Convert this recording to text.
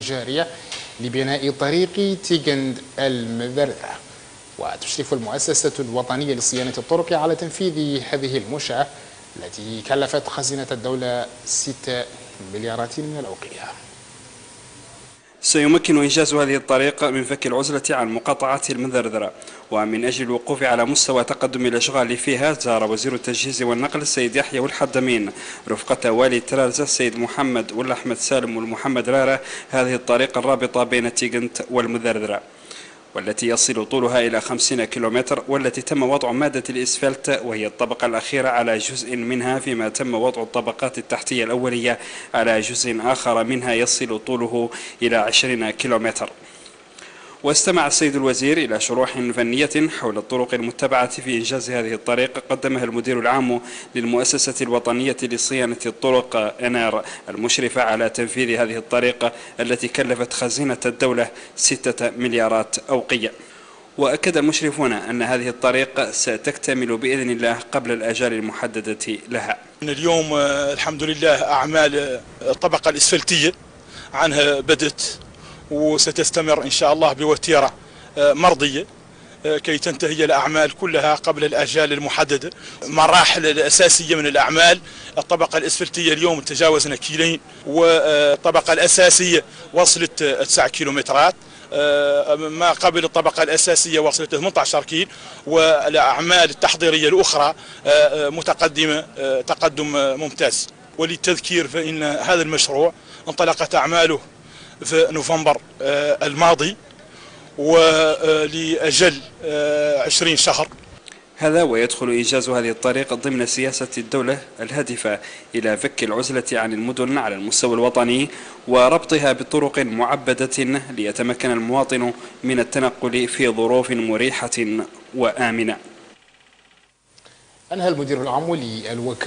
جارية لبناء طريق تيغند المذرذة. وتشرف المؤسسة الوطنية لصيانة الطرق على تنفيذ هذه المنشأة التي كلفت خزينة الدولة 6 مليارات من الأوقية. سيمكن إنجاز هذه الطريق من فك العزلة عن مقاطعة المذرذرة، ومن أجل الوقوف على مستوى تقدم الأشغال فيها زار وزير التجهيز والنقل السيد يحيى والحدمين رفقة والي ترارزة السيد محمد والأحمد سالم والمحمد رارة هذه الطريق الرابطة بين تيغنت والمذرذرة، والتي يصل طولها إلى 50 كيلومتر، والتي تم وضع مادة الإسفلت وهي الطبقة الأخيرة على جزء منها، فيما تم وضع الطبقات التحتية الأولية على جزء آخر منها يصل طوله إلى 20 كيلومتر. واستمع السيد الوزير إلى شروح فنية حول الطرق المتبعة في إنجاز هذه الطريق قدمها المدير العام للمؤسسة الوطنية لصيانة الطرق أنار المشرفة على تنفيذ هذه الطريق التي كلفت خزينة الدولة 6 مليارات أوقية. وأكد المشرفون أن هذه الطريق ستكتمل بإذن الله قبل الآجال المحددة لها. اليوم الحمد لله أعمال الطبقة الإسفلتية عنها بدت، وستستمر إن شاء الله بوتيرة مرضية كي تنتهي الأعمال كلها قبل الآجال المحددة. مراحل الأساسية من الأعمال الطبقة الإسفلتية اليوم تجاوزنا كيلين، والطبقة الأساسية وصلت 9 كيلومترات، ما قبل الطبقة الأساسية وصلت 18 كيل، والأعمال التحضيرية الأخرى متقدمة تقدم ممتاز. وللتذكير فإن هذا المشروع انطلقت أعماله في نوفمبر الماضي ولأجل 20 شهر. هذا ويدخل إنجاز هذه الطريق ضمن سياسة الدولة الهادفة إلى فك العزلة عن المدن على المستوى الوطني وربطها بطرق معبدة ليتمكن المواطن من التنقل في ظروف مريحة وآمنة. أنهى المدير العام للوكالة